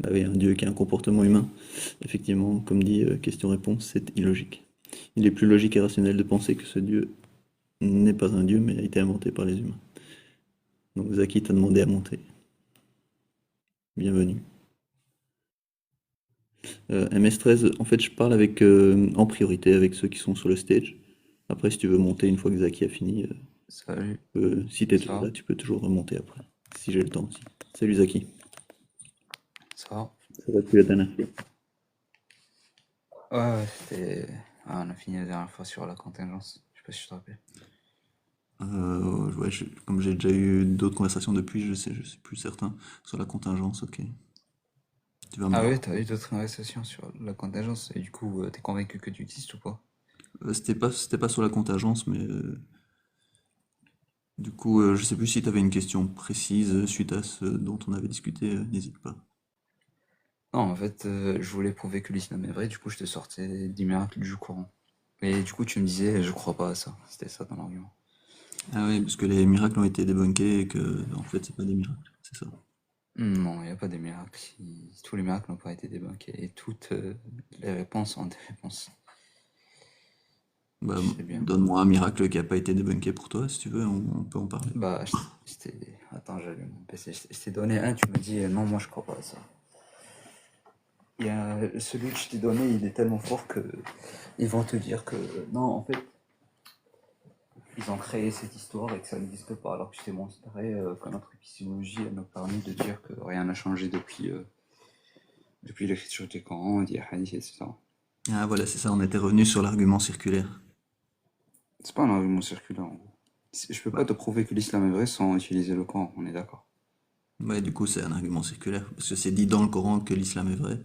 Bah oui, un dieu qui a un comportement humain, effectivement, comme dit question-réponse, c'est illogique. Il est plus logique et rationnel de penser que ce dieu n'est pas un dieu, mais a été inventé par les humains. Donc Zaki t'a demandé à monter. Bienvenue. MS13, en fait, je parle avec, en priorité avec ceux qui sont sur le stage. Après, si tu veux monter une fois que Zaki a fini, Salut, si t'es ça toujours là, va? tu peux toujours remonter après, si j'ai le temps aussi. Salut Zaki. Ça va? Ça va depuis la dernière fois? Ouais, c'était. Ah, on a fini la dernière fois sur la contingence. Je sais pas si tu te rappelles. Ouais, comme j'ai déjà eu d'autres conversations depuis, je suis plus certain. Sur la contingence, ok. Tu vas me Ah dire. ouais, t'as eu d'autres conversations sur la contingence et du coup, t'es convaincu que tu existes ou pas? C'était pas sur la contingence, mais du coup, je sais plus si tu avais une question précise suite à ce dont on avait discuté, n'hésite pas. Non, en fait, je voulais prouver que l'islam est vrai, du coup, je te sortais des miracles du Coran. Et du coup, tu me disais, je crois pas à ça. C'était ça ton argument. Ah oui, parce que les miracles ont été débunkés et que, en fait, c'est pas des miracles, c'est ça. Non, il n'y a pas des miracles. Tous les miracles n'ont pas été débunkés et toutes les réponses ont des réponses. Bah, Tu sais bien. donne-moi un miracle qui a pas été débunké pour toi, si tu veux, on peut en parler. Bah, Attends, j'allume mon PC. Je t'ai donné un, tu me dis non, moi je crois pas à ça. Celui que je t'ai donné, il est tellement fort que ils vont te dire que non, en fait, ils ont créé cette histoire et que ça n'existe pas, alors que je t'ai montré que notre épistémologie elle nous permet de dire que rien n'a changé depuis l'écriture du Coran, des hadiths, etc. Ah voilà, c'est ça, on était revenu sur l'argument circulaire. C'est pas un argument circulaire en gros. Je peux Bah, pas te prouver que l'islam est vrai sans utiliser le Coran, on est d'accord. ouais, du coup, c'est un argument circulaire, parce que c'est dit dans le Coran que l'islam est vrai.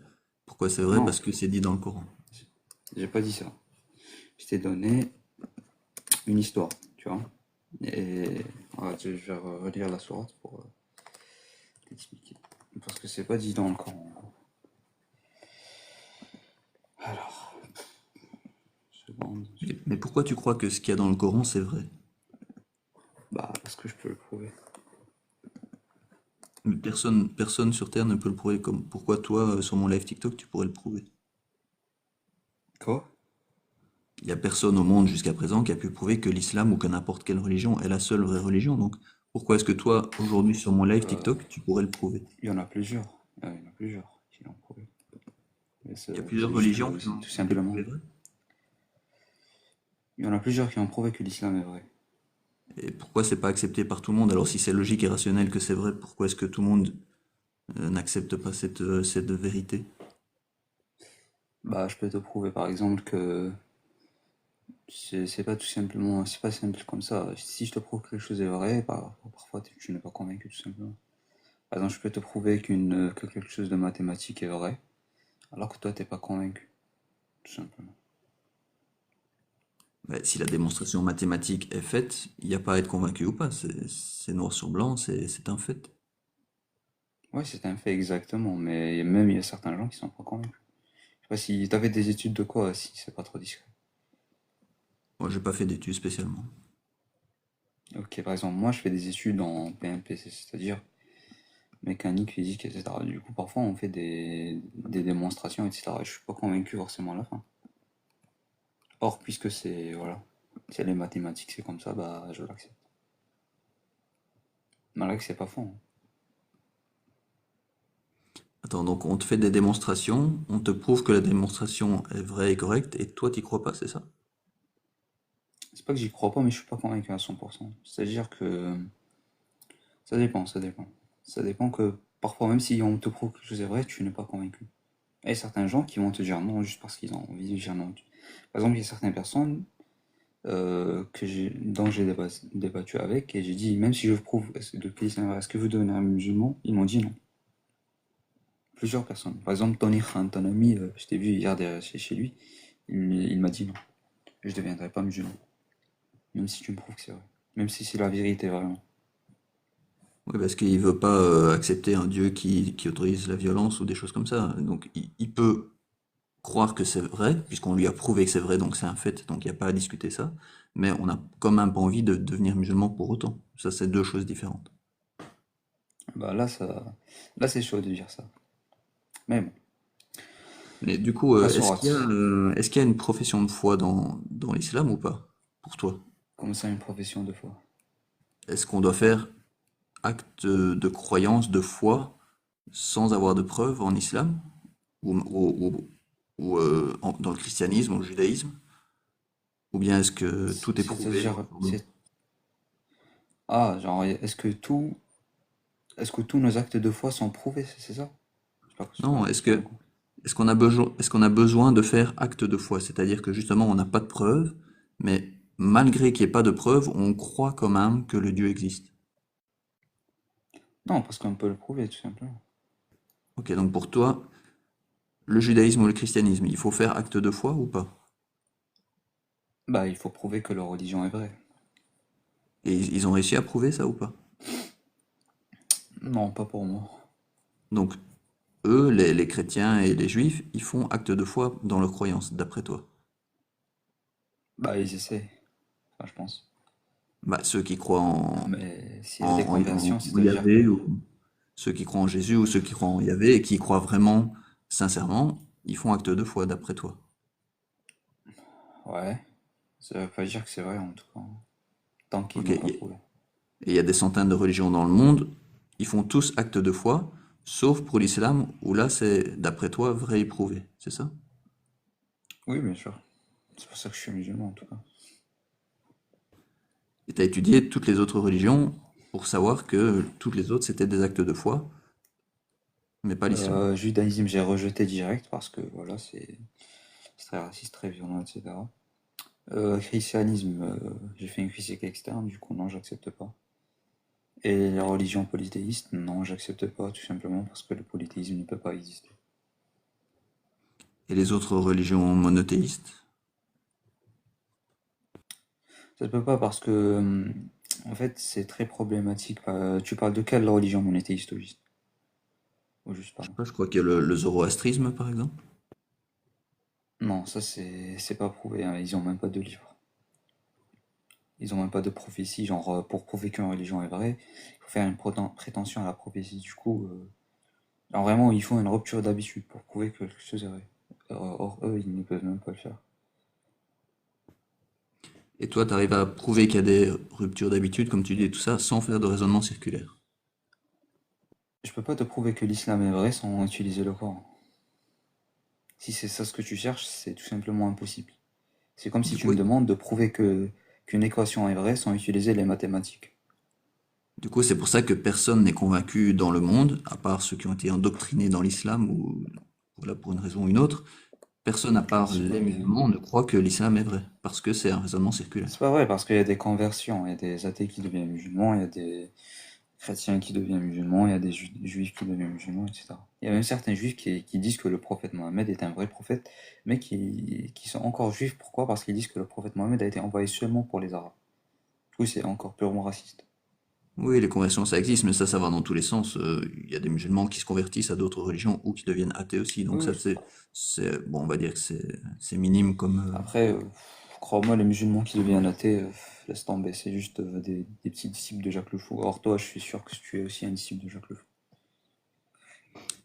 Pourquoi c'est vrai? Non, Parce que c'est dit dans le Coran. j'ai pas dit ça. Je t'ai donné une histoire, tu vois. Et voilà, je vais relire la sourate pour t'expliquer. Parce que c'est pas dit dans le Coran. Alors, seconde. Mais pourquoi tu crois que ce qu'il y a dans le Coran, c'est vrai? Bah, parce que je peux le prouver. Mais personne sur Terre ne peut le prouver comme. Pourquoi toi, sur mon live TikTok, tu pourrais le prouver? Quoi? Il n'y a personne au monde jusqu'à présent qui a pu prouver que l'islam ou que n'importe quelle religion est la seule vraie religion. Donc, pourquoi est-ce que toi, aujourd'hui, sur mon live Euh, TikTok, tu pourrais le prouver? Il y en a plusieurs. Il y en a plusieurs qui l'ont prouvé. Mais Il y a plusieurs c'est juste, religions qui c'est ont tout été simplement. prouvées vraies. Il y en a plusieurs qui ont prouvé que l'islam est vrai. Et pourquoi c'est pas accepté par tout le monde? Alors, si c'est logique et rationnel que c'est vrai, pourquoi est-ce que tout le monde n'accepte pas cette vérité? Bah, je peux te prouver par exemple que c'est pas tout simplement, c'est pas simple comme ça. Si je te prouve que quelque chose est vrai, bah, parfois tu n'es pas convaincu tout simplement. Par exemple, je peux te prouver que quelque chose de mathématique est vrai, alors que toi t'es pas convaincu, tout simplement. Ben, si la démonstration mathématique est faite, il n'y a pas à être convaincu ou pas. C'est noir sur blanc, c'est un fait. Ouais, c'est un fait exactement, mais même il y a certains gens qui sont pas convaincus. Je sais pas si t'avais des études de quoi, si c'est pas trop discret. Moi, j'ai pas fait d'études spécialement. Ok, par exemple, moi je fais des études en PMPC, c'est-à-dire mécanique, physique, etc. Du coup, parfois on fait des démonstrations, etc. Et je suis pas convaincu forcément à la fin. Or, puisque c'est les mathématiques, c'est comme ça, bah je l'accepte. Malgré que c'est pas faux, hein. Attends, donc on te fait des démonstrations, on te prouve que la démonstration est vraie et correcte, et toi, t'y crois pas, c'est ça? C'est pas que j'y crois pas, mais je suis pas convaincu à 100%. C'est-à-dire que ça dépend, ça dépend. Ça dépend que parfois, même si on te prouve que quelque chose est vrai, tu n'es pas convaincu. Et certains gens qui vont te dire non juste parce qu'ils ont envie de dire non. Par exemple, il y a certaines personnes dont j'ai débattu avec et j'ai dit, même si je vous prouve est-ce que vous devenez un musulman? Ils m'ont dit non. Plusieurs personnes. Par exemple, Tony Khan, ton ami, je t'ai vu hier chez lui, il m'a dit non. Je ne deviendrai pas musulman. Même si tu me prouves que c'est vrai. Même si c'est la vérité vraiment. Oui, parce qu'il veut pas accepter un Dieu qui autorise la violence ou des choses comme ça. Donc il peut croire que c'est vrai, puisqu'on lui a prouvé que c'est vrai, donc c'est un fait, donc il n'y a pas à discuter ça. Mais on n'a quand même pas envie de devenir musulman pour autant. Ça, c'est deux choses différentes. Bah là, là c'est chaud de dire ça. Mais bon, Mais du coup, passons à autre. est-ce qu'il y a une profession de foi dans l'islam ou pas, pour toi? Comme ça, une profession de foi. Est-ce qu'on doit faire acte de croyance, de foi, sans avoir de preuves en islam? Dans le christianisme, ou le judaïsme? Ou bien est-ce que tout est prouvé C'est-à-dire, pour nous? genre, est-ce que tous nos actes de foi sont prouvés, c'est ça? Non, J'ai pas bien compris. est-ce qu'on a besoin de faire acte de foi? C'est-à-dire que justement, on n'a pas de preuves, mais malgré qu'il n'y ait pas de preuves, on croit quand même que le Dieu existe. Non, parce qu'on peut le prouver, tout simplement. Ok, donc pour toi, le judaïsme ou le christianisme, il faut faire acte de foi ou pas? Bah, il faut prouver que leur religion est vraie. Et ils ont réussi à prouver ça ou pas? Non, pas pour moi. Donc, eux, les chrétiens et les juifs, ils font acte de foi dans leur croyance, d'après toi. Bah, ils essaient, enfin, je pense. Bah, ceux qui croient Mais s'il y a des conversions, en c'est-à-dire que... Yahvé, ou ceux qui croient en Jésus, ou ceux qui croient en Yahvé, et qui y croient vraiment, sincèrement, ils font acte de foi, d'après toi. Ouais, ça veut pas dire que c'est vrai, en tout cas. Tant qu'ils Ok, l'ont pas prouvé. et il y a des centaines de religions dans le monde, ils font tous acte de foi, sauf pour l'islam, où là, c'est, d'après toi, vrai et prouvé, c'est ça? Oui, bien sûr. C'est pour ça que je suis musulman, en tout cas. Et tu as étudié toutes les autres religions pour savoir que toutes les autres, c'était des actes de foi, mais pas l'islam. Judaïsme, j'ai rejeté direct parce que, voilà, c'est très raciste, très violent, etc. Christianisme, j'ai fait une critique externe, du coup, non, j'accepte pas. Et la religion polythéiste, non, j'accepte pas, tout simplement parce que le polythéisme ne peut pas exister. Et les autres religions monothéistes? Ça ne peut pas parce que, en fait, c'est très problématique. Tu parles de quelle religion monothéiste au juste? Au juste, Je sais pardon. pas, je crois qu'il y a le zoroastrisme, par exemple. Non, ça c'est pas prouvé, hein. Ils ont même pas de livre. Ils ont même pas de prophétie. Genre, pour prouver qu'une religion est vraie, il faut faire une prétention à la prophétie. Du coup, genre vraiment, il faut une rupture d'habitude pour prouver que quelque chose est vrai. Or, eux, ils ne peuvent même pas le faire. Et toi, tu arrives à prouver qu'il y a des ruptures d'habitude, comme tu dis, et tout ça, sans faire de raisonnement circulaire. Je peux pas te prouver que l'islam est vrai sans utiliser le Coran. Si c'est ça ce que tu cherches, c'est tout simplement impossible. C'est comme si Du tu coup, me demandes de prouver que qu'une équation est vraie sans utiliser les mathématiques. du coup, c'est pour ça que personne n'est convaincu dans le monde, à part ceux qui ont été endoctrinés dans l'islam ou voilà, pour une raison ou une autre. Personne, à part C'est pas les vrai. musulmans, ne croit que l'islam est vrai, parce que c'est un raisonnement circulaire. C'est pas vrai parce qu'il y a des conversions. Il y a des athées qui deviennent musulmans, il y a des chrétiens qui deviennent musulmans, il y a des juifs qui deviennent musulmans, etc. Il y a même certains juifs qui disent que le prophète Mohammed est un vrai prophète, mais qui sont encore juifs. Pourquoi? Parce qu'ils disent que le prophète Mohammed a été envoyé seulement pour les Arabes. Du coup, c'est encore purement raciste. Oui, les conversions, ça existe, mais ça va dans tous les sens. Il y a des musulmans qui se convertissent à d'autres religions ou qui deviennent athées aussi. Donc Oui, ça, oui. bon, on va dire que c'est minime comme. Après, crois-moi, les musulmans qui deviennent athées, laisse tomber, c'est juste des petits disciples de Jacques Le Fou. Or, toi, je suis sûr que tu es aussi un disciple de Jacques Le Fou.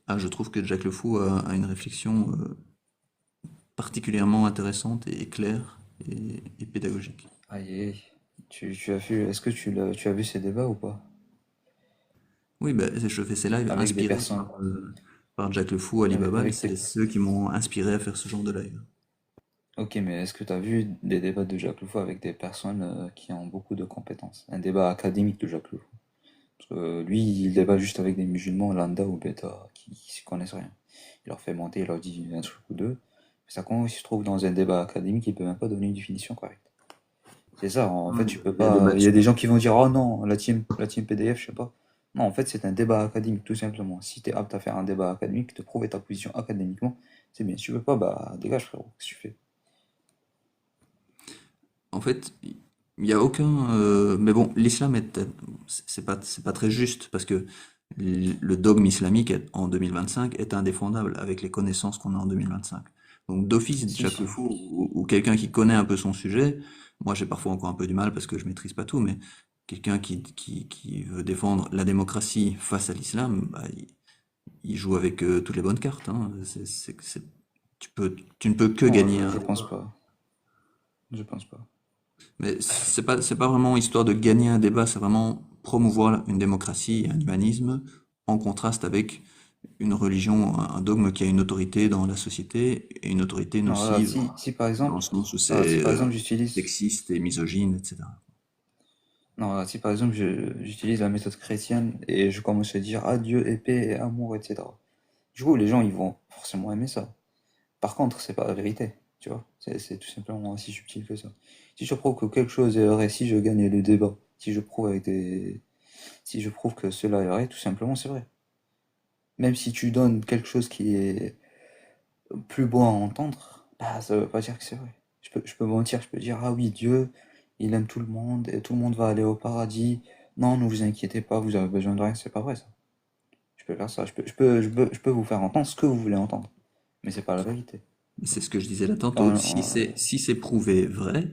Ah, je trouve que Jacques Le Fou a une réflexion particulièrement intéressante et claire et pédagogique. Aïe, aïe. Tu as vu, est-ce que tu as vu ces débats ou pas? Oui, bah, je fais ces lives Avec des inspirés personnes, par Jack Le Fou, Ali avec, Baba, et avec c'est des... ceux qui m'ont inspiré à faire ce genre de live. Ok, mais est-ce que tu as vu des débats de Jacques Le Fou avec des personnes qui ont beaucoup de compétences? Un débat académique de Jacques Le Fou. Parce que lui, il débat juste avec des musulmans lambda ou bêta qui s'y connaissent rien. Il leur fait monter, il leur dit un truc ou deux. Ça, quand il se trouve dans un débat académique, il peut même pas donner une définition correcte. C'est ça, en fait, Non, tu peux il a pas. Il y a débattu. des gens qui vont dire, oh non, la team PDF, je sais pas. Non, en fait, c'est un débat académique, tout simplement. Si tu es apte à faire un débat académique, te prouver ta position académiquement, c'est bien. Si tu veux pas, bah, dégage, frérot. Qu'est-ce que tu fais? En fait, il n'y a aucun. Mais bon, l'islam c'est pas très juste parce que le dogme islamique en 2025 est indéfendable avec les connaissances qu'on a en 2025. Donc d'office, Si, Jacques Le si. Fou ou quelqu'un qui connaît un peu son sujet, moi j'ai parfois encore un peu du mal parce que je maîtrise pas tout, mais quelqu'un qui veut défendre la démocratie face à l'islam, bah, il joue avec toutes les bonnes cartes, hein. Tu ne peux que Non, gagner je un pense débat. pas. Je pense pas. Mais c'est pas vraiment histoire de gagner un débat, c'est vraiment promouvoir une démocratie et un humanisme en contraste avec une religion, un dogme qui a une autorité dans la société et une autorité Non, regarde, nocive si par exemple, dans le sens où regarde, si c'est par exemple j'utilise, sexiste et misogyne, etc. non, regarde, si par exemple j'utilise la méthode chrétienne et je commence à dire ah Dieu est paix et amour, etc. Du coup, les gens ils vont forcément aimer ça. Par contre, c'est pas la vérité, tu vois. C'est tout simplement aussi subtil que ça. Si je prouve que quelque chose est vrai, si je gagne le débat, si je prouve que cela est vrai, tout simplement c'est vrai. Même si tu donnes quelque chose qui est plus beau à entendre, bah, ça veut pas dire que c'est vrai. Je peux mentir, je peux dire, ah oui, Dieu, il aime tout le monde, et tout le monde va aller au paradis. Non, ne vous inquiétez pas, vous avez besoin de rien, c'est pas vrai ça. Je peux faire ça, je peux vous faire entendre ce que vous voulez entendre. Mais c'est pas la vérité. C'est ce que je disais là Là, tantôt. Si c'est prouvé vrai,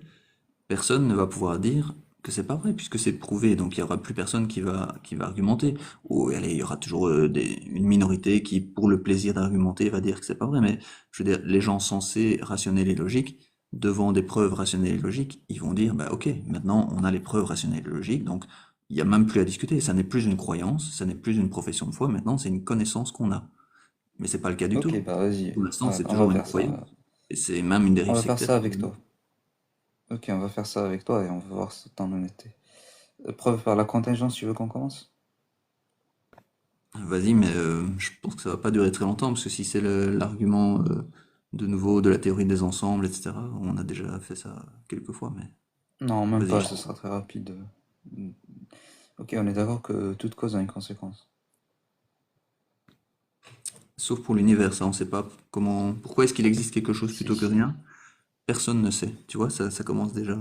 personne ne va pouvoir dire que c'est pas vrai, puisque c'est prouvé. Donc il y aura plus personne qui va argumenter. Ou allez, il y aura toujours une minorité qui, pour le plaisir d'argumenter, va dire que c'est pas vrai. Mais je veux dire, les gens censés rationnels et logiques, devant des preuves rationnelles et logiques, ils vont dire, bah ok, maintenant on a les preuves rationnelles et logiques, donc il n'y a même plus à discuter. Ça n'est plus une croyance, ça n'est plus une profession de foi. Maintenant, c'est une connaissance qu'on a. Mais c'est pas le cas du tout. ok, bah vas-y, Pour l'instant, ouais, c'est on va toujours une faire ça. croyance. Et c'est même une On dérive va faire sectaire. ça avec toi. Ok, on va faire ça avec toi et on va voir ton honnêteté. Preuve par la contingence, tu veux qu'on commence? Vas-y, mais je pense que ça va pas durer très longtemps, parce que si c'est l'argument de nouveau de la théorie des ensembles, etc., on a déjà fait ça quelques fois, mais Non, même vas-y. pas, ce sera très rapide. Ok, on est d'accord que toute cause a une conséquence. Sauf pour l'univers, ça, on sait pas comment, pourquoi est-ce qu'il existe quelque chose Si. plutôt que rien? Personne ne sait. Tu vois, ça commence déjà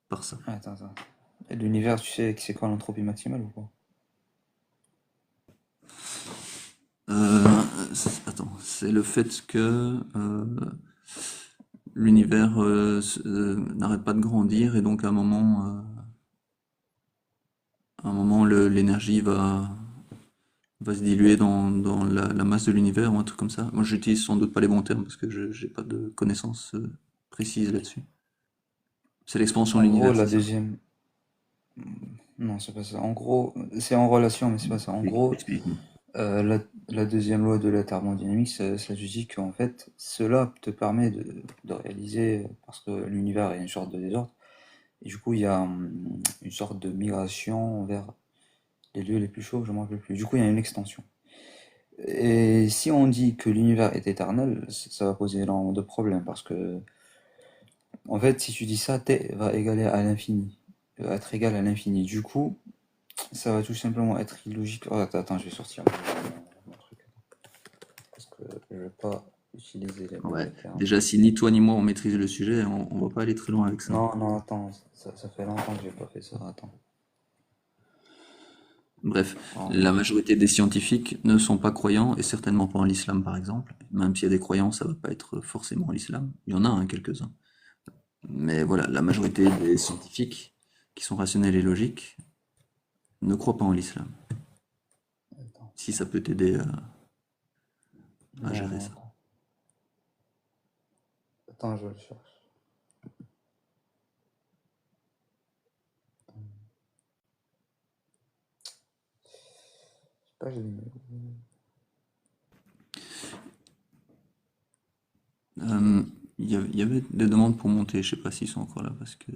par ça. Attends, attends. Et l'univers, tu sais que c'est quoi l'entropie maximale ou pas? Attends, c'est le fait que l'univers n'arrête pas de grandir et donc à un moment l'énergie va se diluer dans la masse de l'univers ou un truc comme ça. Moi, j'utilise sans doute pas les bons termes parce que je j'ai pas de connaissances précises là-dessus. C'est l'expansion de En gros, l'univers, la c'est ça? deuxième. Non, c'est pas ça. En gros, c'est en relation, mais c'est pas ça. En gros, Explique-moi. la deuxième loi de la thermodynamique, ça te dit qu'en fait, cela te permet de réaliser, parce que l'univers est une sorte de désordre, et du coup, il y a une sorte de migration vers les lieux les plus chauds, je ne me rappelle plus. Du coup, il y a une extension. Et si on dit que l'univers est éternel, ça va poser énormément de problèmes, parce que, en fait, si tu dis ça, t va égaler à l'infini, va être égal à l'infini. Du coup, ça va tout simplement être illogique. Oh, attends, attends, je vais sortir mon truc, parce que je ne vais pas utiliser les Ouais. mauvais termes. Déjà, si ni toi ni moi on maîtrise le sujet, on va pas aller très loin avec ça. Non, non, attends, ça fait longtemps que j'ai pas fait ça, attends. Bref, la Pardon. majorité des scientifiques ne sont pas croyants et certainement pas en l'islam par exemple. Même s'il y a des croyants, ça va pas être forcément l'islam. Il y en a hein, quelques-uns. Mais voilà, la majorité des scientifiques qui sont rationnels et logiques ne croient pas en l'islam. Attends. Si ça peut t'aider à Non, gérer non, ça. attends. Attends, je le cherche. Je sais pas, je l'ai mis. Euh, il y avait des demandes pour monter, je sais pas s'ils sont encore là parce que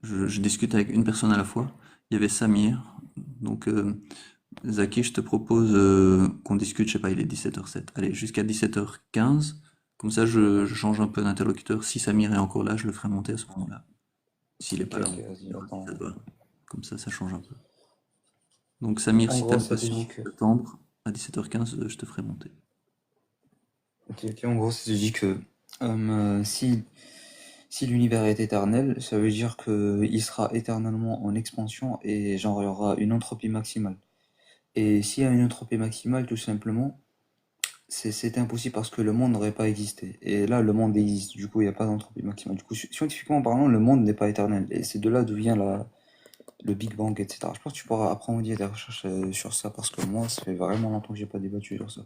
je discute avec une personne à la fois. Il y avait Samir, donc Zaki, je te propose qu'on discute, je sais pas, il est 17h07. Allez, jusqu'à 17h15. Comme ça, je change un peu d'interlocuteur. Si Samir est encore là, je le ferai monter à ce moment-là. S'il est Ok, pas là, ok, on vas-y, verra si ça attends. te va. Comme ça change un peu. Donc Samir, En si t'as gros, la ça te dit patience que. d'attendre, à 17h15, je te ferai monter. Ok, ok, en gros, ça te dit que si l'univers est éternel, ça veut dire que il sera éternellement en expansion et genre il y aura une entropie maximale. Et s'il y a une entropie maximale, tout simplement, c'est impossible parce que le monde n'aurait pas existé. Et là, le monde existe, du coup, il n'y a pas d'entropie maximale. Du coup, scientifiquement parlant, le monde n'est pas éternel. Et c'est de là d'où vient le Big Bang, etc. Je pense que tu pourras approfondir des recherches sur ça parce que moi, ça fait vraiment longtemps que j'ai pas débattu sur ça.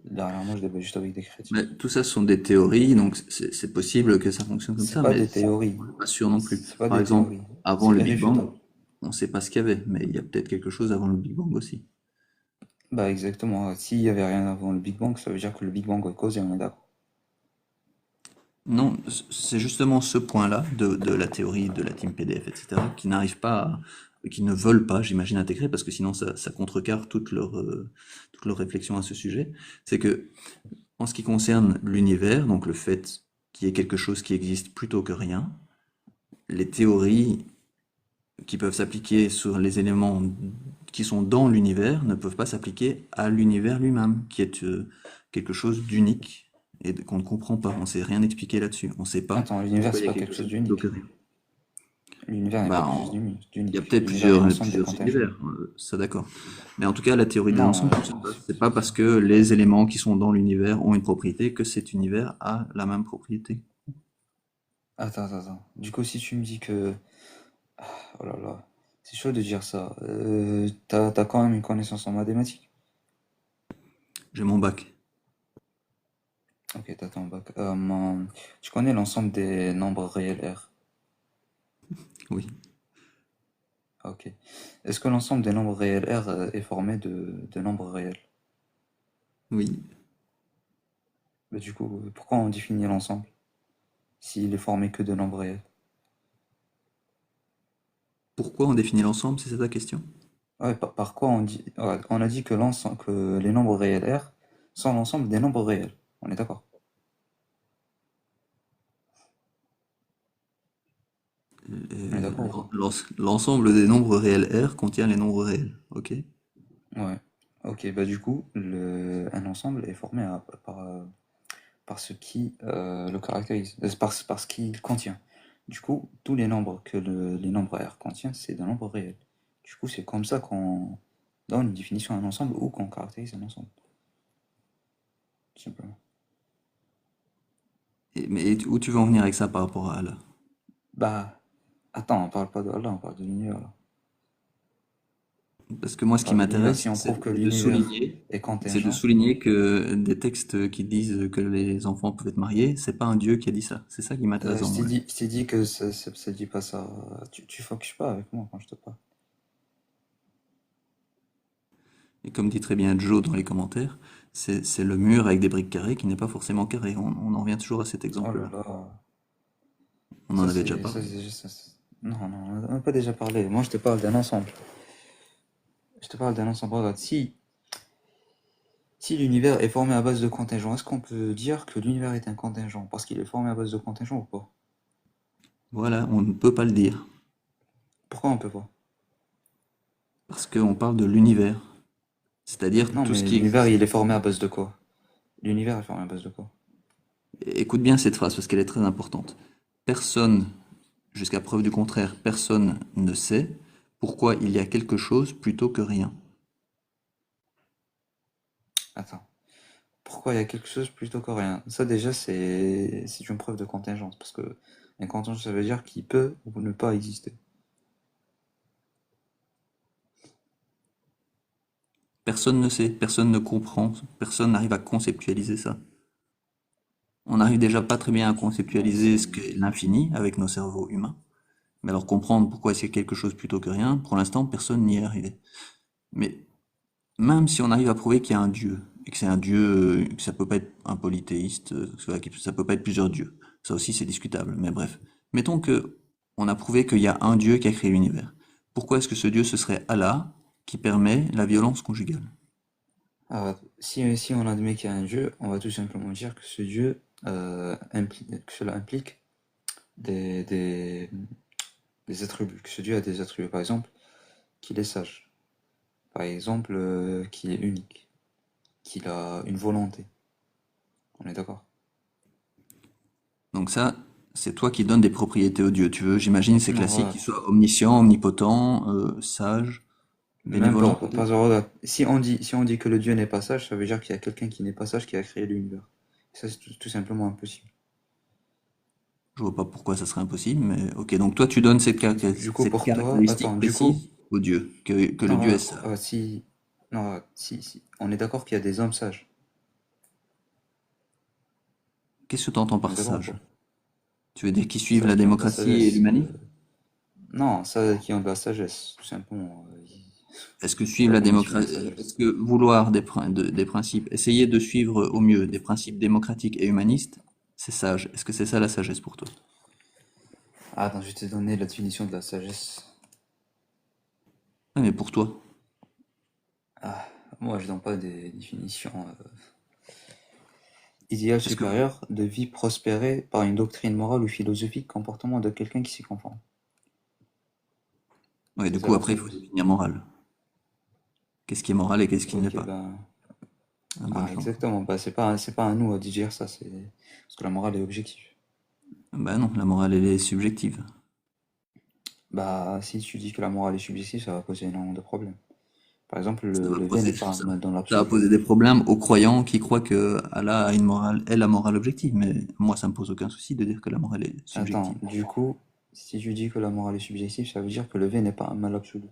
Dernièrement, je débat juste avec des chrétiens. Mais tout ça ce sont des théories, donc c'est possible que ça fonctionne comme C'est ça, pas mais des théories. on n'est pas sûr non plus. C'est pas Par des exemple, théories. avant C'est le Big Bang, irréfutable. on ne sait pas ce qu'il y avait, mais il y a peut-être quelque chose avant le Big Bang aussi. Bah exactement. S'il y avait rien avant le Big Bang, ça veut dire que le Big Bang a causé, on est d'accord. Non, c'est justement ce point-là de la théorie de la team PDF, etc., qui n'arrivent pas, qui ne veulent pas, j'imagine, intégrer, parce que sinon ça contrecarre toute leur réflexion à ce sujet. C'est que, en ce qui concerne l'univers, donc le fait qu'il y ait quelque chose qui existe plutôt que rien, les théories qui peuvent s'appliquer sur les éléments qui sont dans l'univers ne peuvent pas s'appliquer à l'univers lui-même, qui est quelque chose d'unique et qu'on ne comprend pas. On ne sait rien expliquer là-dessus. On ne sait pas Attends, l'univers, pourquoi il c'est y a pas quelque quelque chose chose plutôt que d'unique. rien. L'univers n'est pas Bah, quelque chose il y a d'unique. peut-être L'univers est l'ensemble des plusieurs contingents. univers, ça d'accord. Mais en tout cas, la théorie de Non, l'ensemble fonctionne pas. C'est pas parce que les éléments qui sont dans l'univers ont une propriété que cet univers a la même propriété. attends. Du coup, si tu me dis que... Oh là là, c'est chaud de dire ça. T'as quand même une connaissance en mathématiques. J'ai mon bac. Ok, t'as ton bac. Tu connais l'ensemble des nombres réels R. Oui, Ok. Est-ce que l'ensemble des nombres réels R est formé de nombres réels? oui. Bah, du coup, pourquoi on définit l'ensemble s'il est formé que de nombres réels? Pourquoi on définit l'ensemble, c'est ça ta question? Ouais, par quoi on dit... ouais, on a dit que l'ensemble, que les nombres réels R sont l'ensemble des nombres réels. On est d'accord? On est d'accord ou pas? L'ensemble des nombres réels R contient les nombres réels, ok? Ouais. Ok, bah du coup, un ensemble est formé par ce qui le caractérise, par ce qu'il contient. Du coup, tous les nombres que les nombres R contiennent, c'est des nombres réels. Du coup, c'est comme ça qu'on donne une définition à un ensemble ou qu'on caractérise un ensemble, tout simplement. Mais où tu veux en venir avec ça par rapport à Allah? Bah, attends, on parle pas de Allah, on parle de l'univers là. Parce que moi, On ce qui parle de l'univers si m'intéresse, on prouve que l'univers est c'est de contingent. souligner que des textes qui disent que les enfants peuvent être mariés, c'est pas un Dieu qui a dit ça. C'est ça qui m'intéresse dans mon livre. Je t'ai dit que ça dit pas ça. Tu focuses pas avec moi quand je te parle. Et comme dit très bien Joe dans les commentaires, c'est le mur avec des briques carrées qui n'est pas forcément carré. On en revient toujours à cet Oh là exemple-là. là. On en avait déjà Ça, parlé. c'est juste. Non, on n'a pas déjà parlé. Moi, je te parle d'un ensemble. Je te parle d'un ensemble. Regarde, si l'univers est formé à base de contingents, est-ce qu'on peut dire que l'univers est un contingent parce qu'il est formé à base de contingents ou pas? Voilà, on ne peut pas le dire. Pourquoi on peut pas? Parce qu'on parle de l'univers. C'est-à-dire Non, tout ce mais qui l'univers, existe. il est formé à base de quoi? L'univers est formé à base de quoi? Écoute bien cette phrase parce qu'elle est très importante. Personne, jusqu'à preuve du contraire, personne ne sait pourquoi il y a quelque chose plutôt que rien. Attends. Pourquoi il y a quelque chose plutôt que rien? Ça, déjà, c'est une preuve de contingence parce que un contingent, ça veut dire qu'il peut ou ne pas exister. Personne ne sait, personne ne comprend, personne n'arrive à conceptualiser ça. On n'arrive déjà pas très bien à Ouais, conceptualiser ce qu'est l'infini avec nos cerveaux humains. Mais alors comprendre pourquoi c'est quelque chose plutôt que rien, pour l'instant, personne n'y est arrivé. Mais même si on arrive à prouver qu'il y a un Dieu, et que c'est un Dieu, que ça peut pas être un polythéiste, ça peut pas être plusieurs dieux, ça aussi c'est discutable, mais bref. Mettons que on a prouvé qu'il y a un Dieu qui a créé l'univers. Pourquoi est-ce que ce Dieu ce serait Allah qui permet la violence conjugale? Alors, si on admet qu'il y a un Dieu, on va tout simplement dire que ce Dieu, que cela implique des, des, des attributs, que ce Dieu a des attributs. Par exemple, qu'il est sage. Par exemple, qu'il est unique. Qu'il a une volonté. On est d'accord? Donc ça, c'est toi qui donnes des propriétés au Dieu. Tu veux, j'imagine, c'est Non, classique voilà. qu'il soit omniscient, omnipotent, sage, Même bénévolent pas. peut-être. Parce que regarde, si on dit que le Dieu n'est pas sage, ça veut dire qu'il y a quelqu'un qui n'est pas sage qui a créé l'univers. Ça, c'est tout simplement impossible. Je vois pas pourquoi ça serait impossible, mais ok. Donc toi, tu donnes Du coup, cette pour toi, caractéristique attends, du coup, précise au Dieu, que le non, Dieu est sage. si, non, si, on est d'accord qu'il y a des hommes sages. Qu'est-ce que tu entends On par est d'accord ou sage? pas? Tu veux dire qu'ils suivent la Sages qui ont de la démocratie et sagesse. l'humanisme? Non, ça qui ont de la sagesse, tout simplement. Est-ce que Je sais suivre pas la comment définir démocratie, est-ce sagesse. que vouloir des principes, essayer de suivre au mieux des principes démocratiques et humanistes, c'est sage? Est-ce que c'est ça la sagesse pour toi? Ah, attends, je vais te donner la définition de la sagesse. Ah, mais pour toi. Ah, moi, je donne pas des définitions. Idéal Parce que, supérieur de vie prospérée par une doctrine morale ou philosophique, comportement de quelqu'un qui s'y conforme. ouais, C'est du ça coup, la après, il faut sagesse. définir moral. Qu'est-ce qui est moral et qu'est-ce qui ne l'est Ok, pas? ben. Ah, bonne Ah, chance. exactement. Bah, c'est pas à nous à dire ça, c'est. Parce que la morale est objective. Bah non, la morale, elle est subjective. Bah, si tu dis que la morale est subjective, ça va poser énormément de problèmes. Par exemple, Ça va le V n'est poser, pas un mal dans ça va l'absolu. poser des problèmes aux croyants qui croient que Allah a une morale, est la morale objective. Mais moi, ça me pose aucun souci de dire que la morale est Attends, subjective. du coup, si tu dis que la morale est subjective, ça veut dire que le V n'est pas un mal absolu.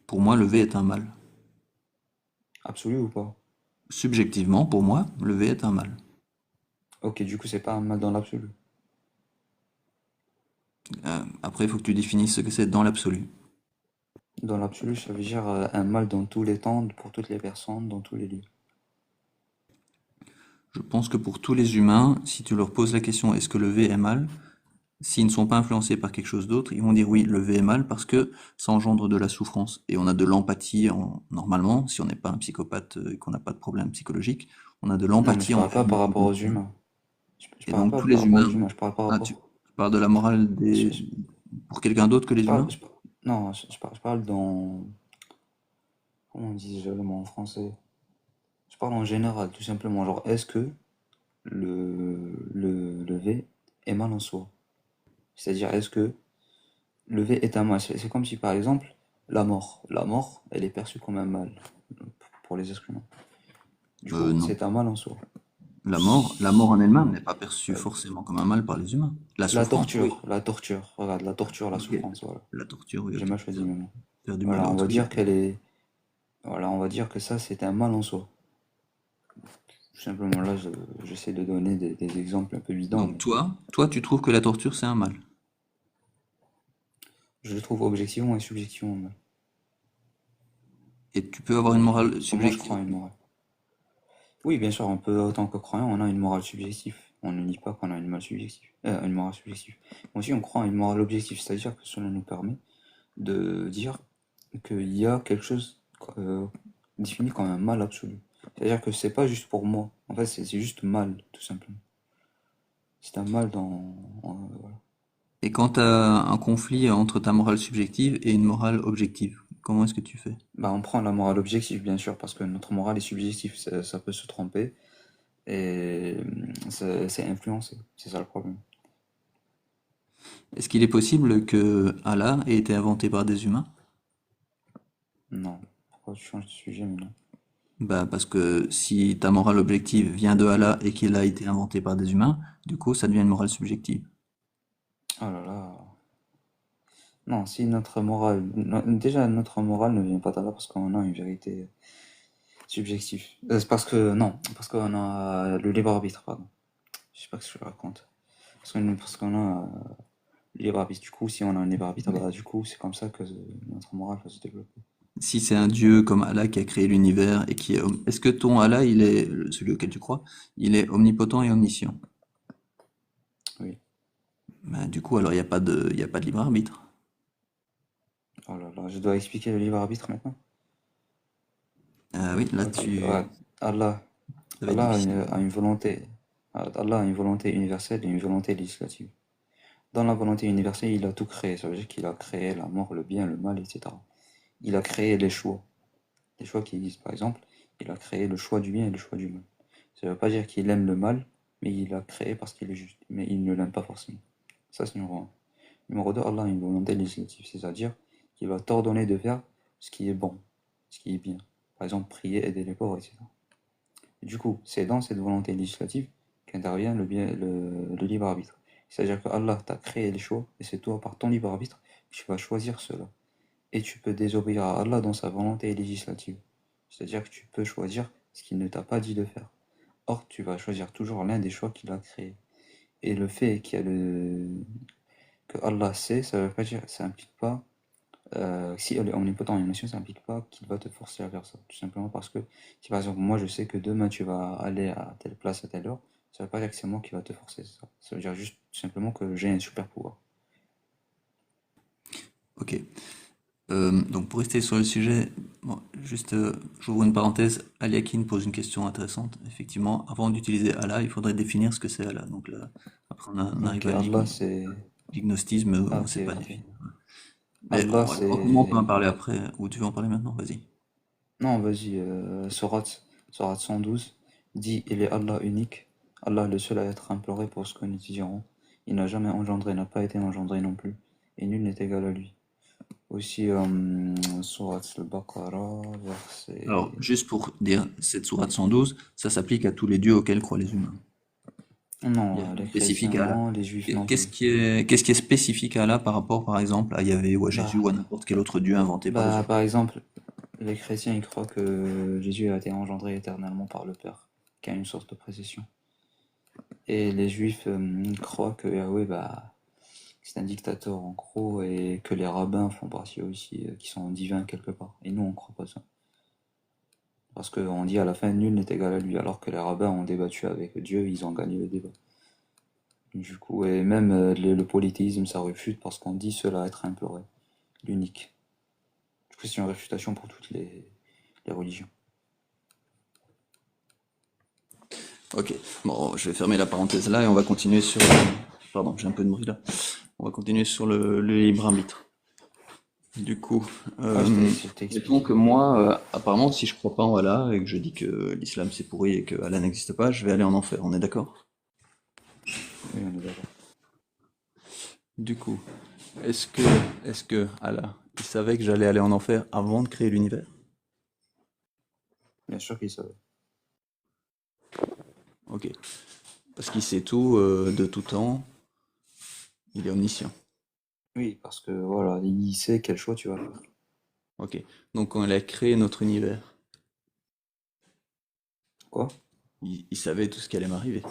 Pour moi, le V est un mal. Absolu ou pas? Subjectivement, pour moi, le V est un mal. Ok, du coup, c'est pas un mal dans l'absolu. Après, il faut que tu définisses ce que c'est dans l'absolu. Dans l'absolu, ça veut dire un mal dans tous les temps, pour toutes les personnes, dans tous les lieux. Je pense que pour tous les humains, si tu leur poses la question est-ce que le V est mal, s'ils ne sont pas influencés par quelque chose d'autre, ils vont dire oui, le V est mal parce que ça engendre de la souffrance. Et on a de l'empathie normalement, si on n'est pas un psychopathe et qu'on n'a pas de problème psychologique, on a de Non, mais je l'empathie parle envers pas les par rapport aux autres. humains. Je Et parle donc pas tous par les rapport aux humains. humains, je parle par Ah, tu rapport. parles de la morale je- des je- pour quelqu'un d'autre que je les parle, humains? non, je parle dans. Comment on dit déjà le mot en français? Je parle en général, tout simplement. Genre, est-ce que le V est mal en soi? C'est-à-dire, est-ce que le V est un mal? C'est comme si, par exemple, la mort, elle est perçue comme un mal pour les êtres humains. Du coup, Non. c'est un mal en soi. La mort en elle-même n'est pas perçue forcément comme un mal par les humains. La souffrance, oui. La torture, regarde, la torture, la Ok. souffrance, voilà. La torture, oui, J'ai ok. mal choisi mes mots. Faire du mal à Voilà, on va autrui. dire qu'elle est. Voilà, on va dire que ça, c'est un mal en soi. Tout simplement, là, j'essaie de donner des exemples un peu bidons, Donc mais toi, tu trouves que la torture c'est un mal. je le trouve objectivement et subjectivement mal. Et tu peux avoir une Objectivement. morale Parce que moi, je subjective. crois à une morale. Oui, bien sûr, on peut, autant que croyant, on a une morale subjective. On ne nie pas qu'on a une morale subjective. Mais aussi, on croit à une morale objective, c'est-à-dire que cela nous permet de dire qu'il y a quelque chose euh, défini comme un mal absolu. C'est-à-dire que c'est pas juste pour moi. En fait, c'est juste mal, tout simplement. C'est un mal voilà. Et quand tu as un conflit entre ta morale subjective et une morale objective, comment est-ce que tu fais? Bah, on prend la morale objective, bien sûr, parce que notre morale est subjective. Ça peut se tromper et c'est influencé. C'est ça le problème. Est-ce qu'il est possible que Allah ait été inventé par des humains? Non. Pourquoi tu changes de sujet maintenant? Bah parce que si ta morale objective vient de Allah et qu'il a été inventé par des humains, du coup ça devient une morale subjective. Oh là là. Non, si notre morale. Déjà, notre morale ne vient pas d'Allah parce qu'on a une vérité subjective. C'est parce que. Non, parce qu'on a le libre arbitre, pardon. Je sais pas ce que je raconte. Parce qu'on a le libre arbitre. Du coup, si on a un libre arbitre, bah, du coup, c'est comme ça que notre morale va se développer. Si c'est un dieu comme Allah qui a créé l'univers et qui est... Est-ce que ton Allah, il est, celui auquel tu crois, il est omnipotent et omniscient? Oui. Bah, du coup, alors il y a pas de libre arbitre. Oh là là, je dois expliquer le libre arbitre maintenant. Ah oui, là Ok, ouais. Allah, ça va être Allah difficile. a une volonté. Allah a une volonté universelle et une volonté législative. Dans la volonté universelle, il a tout créé. Ça veut dire qu'il a créé la mort, le bien, le mal, etc. Il a créé les choix. Les choix qui existent. Par exemple, il a créé le choix du bien et le choix du mal. Ça ne veut pas dire qu'il aime le mal, mais il l'a créé parce qu'il est juste. Mais il ne l'aime pas forcément. Ça, c'est numéro un. Numéro 2, Allah a une volonté législative. C'est-à-dire qu'il va t'ordonner de faire ce qui est bon, ce qui est bien. Par exemple, prier, aider les pauvres, etc. Du coup, c'est dans cette volonté législative qu'intervient le libre arbitre. C'est-à-dire que Allah t'a créé les choix, et c'est toi, par ton libre arbitre, que tu vas choisir cela. Et tu peux désobéir à Allah dans sa volonté législative. C'est-à-dire que tu peux choisir ce qu'il ne t'a pas dit de faire. Or, tu vas choisir toujours l'un des choix qu'il a créés. Et le fait que Allah sait, ça veut pas dire, ça implique pas, si elle est omnipotent et omniscient, ça implique pas qu'il va te forcer à faire ça. Tout simplement parce que, si par exemple, moi je sais que demain tu vas aller à telle place à telle heure, ça veut pas dire que c'est moi qui va te forcer, c'est ça. Ça veut dire juste tout simplement que j'ai un super pouvoir. Ok. Donc pour rester sur le sujet, bon, juste j'ouvre une parenthèse, Aliakin pose une question intéressante. Effectivement, avant d'utiliser Allah, il faudrait définir ce que c'est Allah. Donc là, après on arrive Ok, à Allah c'est. l'ignostisme Ah, où ok, c'est pas ok. défini. Mais Allah comment on peut en c'est. parler après? Ou tu veux en parler maintenant? Vas-y. Non, vas-y, Sourate 112 dit il est Allah unique, Allah le seul à être imploré pour ce que nous dirons. Il n'a jamais engendré, n'a pas été engendré non plus, et nul n'est égal à lui. Aussi, Sourate al-Baqarah, Alors, verset. juste pour dire, cette sourate 112, ça s'applique à tous les dieux auxquels croient les humains. Il y a Non, rien de les spécifique chrétiens à Allah. non, les juifs non plus. Qu'est-ce qui est spécifique à Allah par rapport, par exemple, à Yahvé ou à Jésus Bah, ou à n'importe quel autre dieu inventé par les humains? par exemple, les chrétiens ils croient que Jésus a été engendré éternellement par le Père, qui a une sorte de précession. Et les juifs croient que Yahweh, bah, c'est un dictateur en gros et que les rabbins font partie aussi, qui sont divins quelque part. Et nous, on croit pas ça. Parce qu'on dit à la fin, nul n'est égal à lui, alors que les rabbins ont débattu avec Dieu, ils ont gagné le débat. Du coup, et même le polythéisme, ça refute parce qu'on dit cela être imploré, l'unique. Du coup, c'est une réfutation pour toutes les religions. Ok, bon, je vais fermer la parenthèse là et on va continuer sur... Pardon, j'ai un peu de bruit là. On va continuer sur le libre arbitre. Du coup, Ouais, je t'ai mettons expliqué. que moi, apparemment, si je crois pas en Allah et que je dis que l'islam c'est pourri et que Allah n'existe pas, je vais aller en enfer, on est d'accord? Oui, on est d'accord. Du coup, est-ce que, est-ce que Allah, il savait que j'allais aller en enfer avant de créer l'univers? Bien sûr qu'il savait. Ok. Parce qu'il sait tout, de tout temps, il est omniscient. Oui, parce que voilà, il sait quel choix tu vas faire. Ok. Donc quand il a créé notre univers, Quoi? il savait tout ce qui allait m'arriver.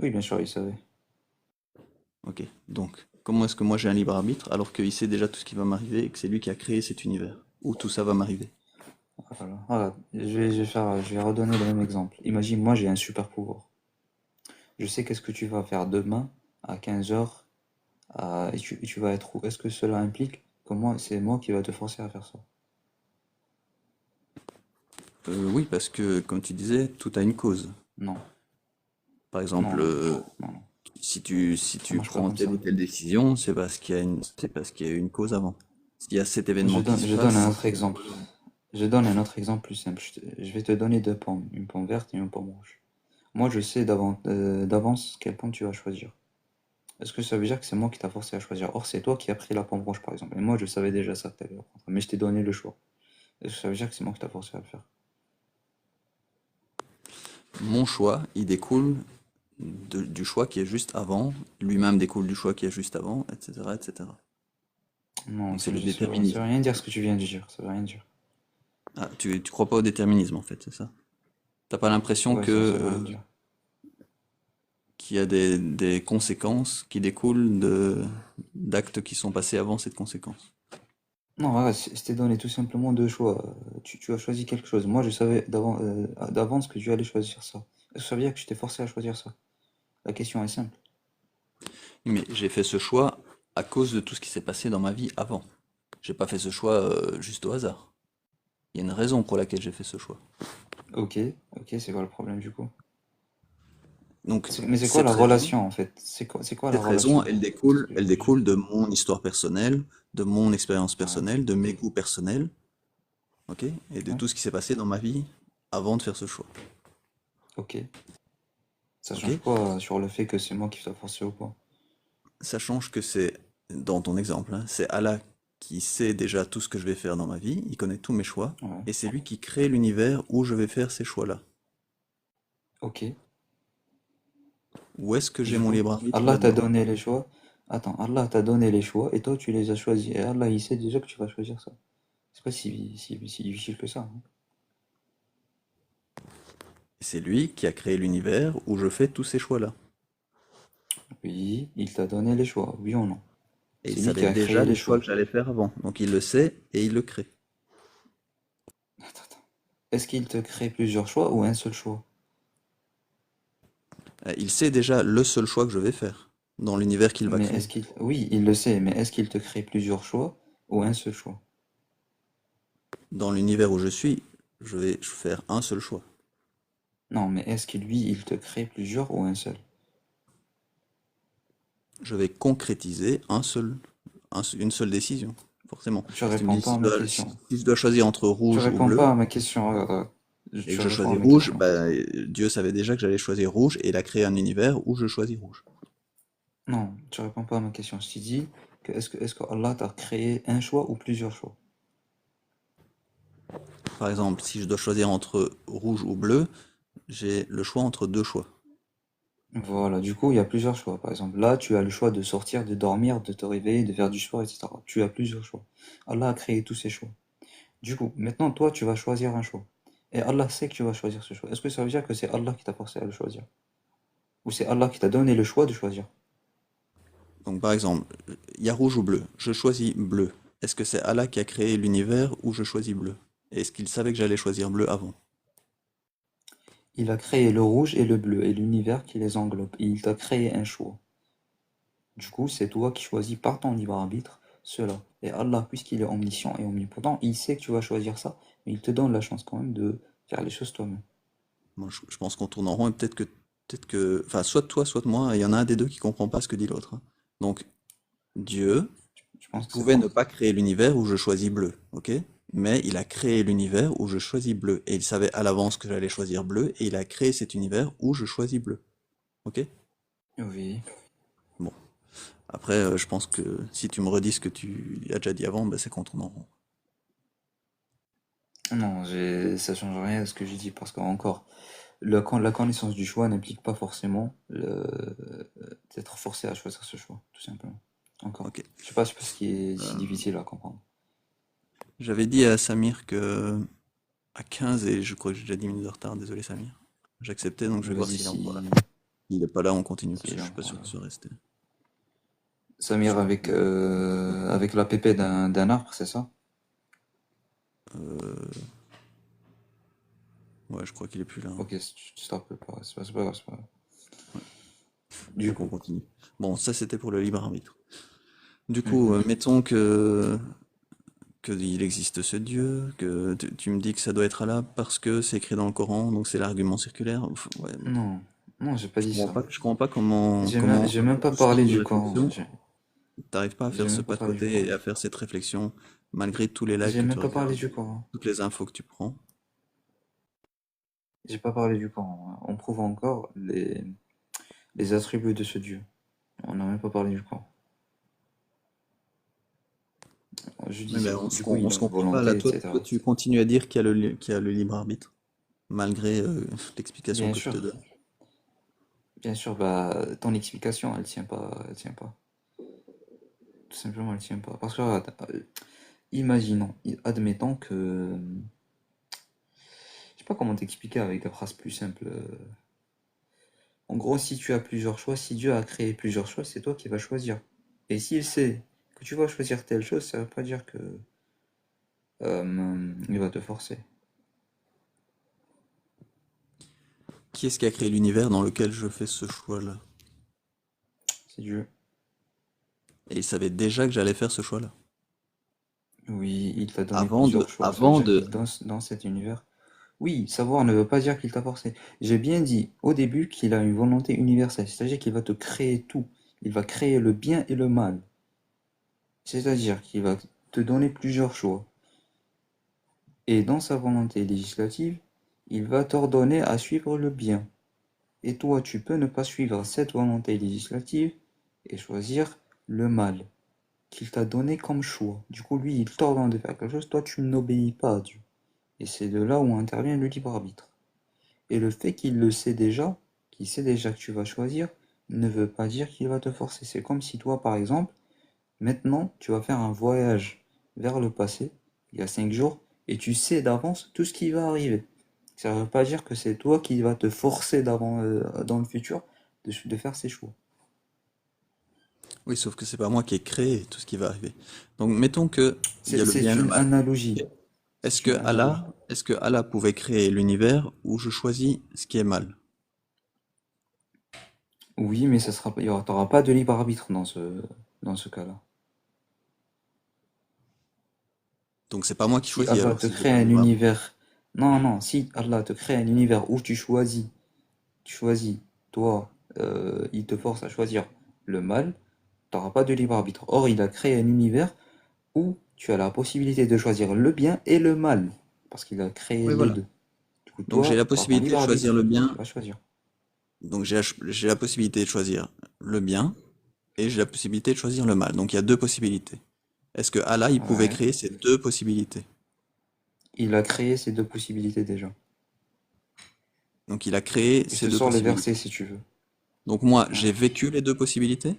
Oui, bien sûr, il savait. Ok. Donc, comment est-ce que moi j'ai un libre arbitre alors qu'il sait déjà tout ce qui va m'arriver et que c'est lui qui a créé cet univers où tout ça va m'arriver? Voilà. Voilà. Je vais redonner le même exemple. Imagine, moi, j'ai un super pouvoir. Je sais qu'est-ce que tu vas faire demain à 15 heures et tu vas être où? Est-ce que cela implique que moi, c'est moi qui va te forcer à faire ça? Oui, parce que, comme tu disais, tout a une cause. Non, Par non, exemple, non, non, non. si Ça tu marche pas prends comme telle ou ça. telle décision, c'est parce qu'il y a eu une cause avant. S'il y a cet événement qui se Je donne un passe, autre exemple. Je donne un autre exemple plus simple. Je vais te donner deux pommes, une pomme verte et une pomme rouge. Moi, je sais d'avance quelle pomme tu vas choisir. Est-ce que ça veut dire que c'est moi qui t'a forcé à choisir? Or, c'est toi qui as pris la pomme rouge, par exemple. Et moi, je savais déjà ça tout à l'heure. Mais je t'ai donné le choix. Est-ce que ça veut dire que c'est moi qui t'a forcé à le faire? mon choix, il découle du choix qui est juste avant, lui-même découle du choix qui est juste avant, etc., etc. Non, Donc c'est le ça veut déterminisme. rien dire ce que tu viens de dire. Ça veut rien dire. Ah, tu crois pas au déterminisme en fait, c'est ça? T'as pas l'impression Ouais, que ça veut rien dire. qu'il y a des conséquences qui découlent d'actes qui sont passés avant cette conséquence? Non, voilà, je t'ai donné tout simplement deux choix. Tu as choisi quelque chose. Moi, je savais d'avance que tu allais choisir ça. Est-ce que ça veut dire que je t'ai forcé à choisir ça? La question est simple. Mais j'ai fait ce choix à cause de tout ce qui s'est passé dans ma vie avant. J'ai pas fait ce choix juste au hasard. Il y a une raison pour laquelle j'ai fait ce choix. Ok, ok, c'est quoi le problème du coup? Donc Mais c'est quoi cette la raison, relation en fait? C'est quoi la cette raison, relation? C'est ce que je elle veux dire. découle de mon histoire personnelle, de mon expérience Ouais, personnelle, de mes goûts personnels, ok, et de ouais, tout ce qui s'est passé dans ma vie avant de faire ce choix, ok. Ça ok. change quoi sur le fait que c'est moi qui t'a forcé ou pas? Ça change que c'est, dans ton exemple, hein, c'est Allah qui sait déjà tout ce que je vais faire dans ma vie, il connaît tous mes choix, Ouais. et c'est lui qui crée l'univers où je vais faire ces choix-là. Ok. Où est-ce que j'ai Du mon coup, libre arbitre Allah t'a là-dedans? donné les choix. Attends, Allah t'a donné les choix et toi tu les as choisis. Et Allah il sait déjà que tu vas choisir ça. C'est pas si difficile que ça, hein. C'est lui qui a créé l'univers où je fais tous ces choix-là. Oui, il t'a donné les choix, oui ou non? Et il C'est lui qui savait a déjà créé les les choix choix. que j'allais faire avant. Donc il le sait et il le crée. Attends, attends. Est-ce qu'il te crée plusieurs choix ou un seul choix? Il sait déjà le seul choix que je vais faire dans l'univers qu'il va Mais créer. est-ce qu'il... Oui, il le sait, mais est-ce qu'il te crée plusieurs choix ou un seul choix? Dans l'univers où je suis, je vais faire un seul choix. Non, mais est-ce que lui, il te crée plusieurs ou un seul? Je vais concrétiser une seule décision, forcément. Tu Si tu me réponds dis pas à ma question. si je dois choisir entre Tu rouge ou réponds bleu, pas à ma question. Regarde. et que Tu je réponds à choisis ma rouge, question. bah, Dieu savait déjà que j'allais choisir rouge et il a créé un univers où je choisis rouge. Non, tu réponds pas à ma question. Je t'ai dit que est-ce que Allah t'a créé un choix ou plusieurs choix? Par exemple, si je dois choisir entre rouge ou bleu, j'ai le choix entre deux choix. Voilà, du coup, il y a plusieurs choix. Par exemple, là, tu as le choix de sortir, de dormir, de te réveiller, de faire du sport, etc. Tu as plusieurs choix. Allah a créé tous ces choix. Du coup, maintenant, toi, tu vas choisir un choix. Et Allah sait que tu vas choisir ce choix. Est-ce que ça veut dire que c'est Allah qui t'a forcé à le choisir? Ou c'est Allah qui t'a donné le choix de choisir? Donc par exemple, il y a rouge ou bleu. Je choisis bleu. Est-ce que c'est Allah qui a créé l'univers où je choisis bleu? Et est-ce qu'il savait que j'allais choisir bleu avant? Il a créé le rouge et le bleu et l'univers qui les englobe. Et il t'a créé un choix. Du coup, c'est toi qui choisis par ton libre arbitre cela. Et Allah, puisqu'il est omniscient et omnipotent, il sait que tu vas choisir ça, mais il te donne la chance quand même de faire les choses toi-même. Moi, je pense qu'on tourne en rond et enfin, soit toi, soit moi, il y en a un des deux qui comprend pas ce que dit l'autre, hein. Donc, Dieu Je pense que c'est pouvait ne toi. pas créer l'univers où je choisis bleu, ok? Mais il a créé l'univers où je choisis bleu. Et il savait à l'avance que j'allais choisir bleu, et il a créé cet univers où je choisis bleu, ok? Oui. Bon. Après, je pense que si tu me redis ce que tu as déjà dit avant, bah, c'est qu'on tourne en rond. Non, ça change rien à ce que j'ai dit parce qu'encore, la connaissance du choix n'implique pas forcément d'être forcé à choisir ce choix, tout simplement. Encore. Ok. Je sais pas ce qui est si Euh, difficile à comprendre. J'avais dit à Samir que à 15 et je crois que j'ai déjà 10 minutes de retard, désolé Samir. J'acceptais, donc je vais voir Vas-y, s'il est encore là. si, Il est pas là, on continue, parce si que je là, suis pas sûr voilà. qu'il soit resté. Samir avec la pépé d'un arbre, c'est ça? Euh, ouais, je crois qu'il est plus là, hein. Ok, si tu te rappelles pas, c'est pas grave, c'est pas grave. Ouais. Du Donc on coup, continue. Bon, ça c'était pour le libre arbitre. Du coup, mhm. mettons que il existe ce Dieu, que tu me dis que ça doit être Allah parce que c'est écrit dans le Coran, donc c'est l'argument circulaire. Ouais, Non, non, j'ai pas dit ça. je comprends pas comment J'ai même avec pas tout ce parlé temps de du Coran. réflexion, t'arrives pas à J'ai faire ce même pas pas de parlé du côté Coran. et à faire cette réflexion malgré tous les lives J'ai que même tu pas parlé regardes, du Coran. toutes les infos que tu prends. J'ai pas parlé du Coran. On prouve encore les attributs de ce Dieu. On n'a même pas parlé du Coran. Je Mais ben, disais, du coup, on il a se une comprend pas là. volonté, Toi, etc. tu continues à dire qu'il y a le libre arbitre, malgré l'explication Bien que je te sûr, donne. bien sûr, bah, ton explication, elle tient pas. Tout simplement, elle tient pas. Parce que, regarde, imaginons, admettons que, je sais pas comment t'expliquer avec des phrases plus simples. En gros, si tu as plusieurs choix, si Dieu a créé plusieurs choix, c'est toi qui vas choisir. Et s'il sait que tu vas choisir telle chose, ça veut pas dire que il va te forcer. Qui est-ce qui a créé l'univers dans lequel je fais ce choix-là? C'est Dieu. Et il savait déjà que j'allais faire ce choix-là. Oui, il t'a donné plusieurs choix. Ça veut Avant dire de, qu'il dans cet univers. Oui, savoir ne veut pas dire qu'il t'a forcé. J'ai bien dit au début qu'il a une volonté universelle, c'est-à-dire qu'il va te créer tout. Il va créer le bien et le mal. C'est-à-dire qu'il va te donner plusieurs choix. Et dans sa volonté législative, il va t'ordonner à suivre le bien. Et toi, tu peux ne pas suivre cette volonté législative et choisir le mal qu'il t'a donné comme choix. Du coup, lui, il t'ordonne de faire quelque chose, toi, tu n'obéis pas à Dieu. Et c'est de là où intervient le libre arbitre. Et le fait qu'il le sait déjà, qu'il sait déjà que tu vas choisir, ne veut pas dire qu'il va te forcer. C'est comme si toi, par exemple, maintenant, tu vas faire un voyage vers le passé, il y a 5 jours, et tu sais d'avance tout ce qui va arriver. Ça ne veut pas dire que c'est toi qui vas te forcer dans le futur de faire ces choix. Oui, sauf que c'est pas moi qui ai créé tout ce qui va arriver. Donc, mettons que il y a le bien C'est et le une mal. analogie. Est-ce C'est que une analogie. Allah pouvait créer l'univers où je choisis ce qui est mal? Oui, mais t'auras pas de libre arbitre dans ce cas-là. Donc, c'est pas moi qui Si choisis Allah alors, te si j'ai crée pas de un libre arbitre. univers, non, non, si Allah te crée un univers où tu choisis, toi, il te force à choisir le mal, t'auras pas de libre arbitre. Or, il a créé un univers où tu as la possibilité de choisir le bien et le mal, parce qu'il a créé Oui, les voilà. deux. Du coup, Donc, j'ai la toi, par ton possibilité libre de choisir arbitre, le tu bien. vas choisir. Donc, j'ai la possibilité de choisir le bien et j'ai la possibilité de choisir le mal. Donc, il y a deux possibilités. Est-ce que Allah, il pouvait Ouais. créer ces deux possibilités? Il a créé ces deux possibilités déjà. Donc, il a créé Je ces te deux sors les versets possibilités. si tu veux. Donc, moi, Ouais. j'ai vécu les deux possibilités?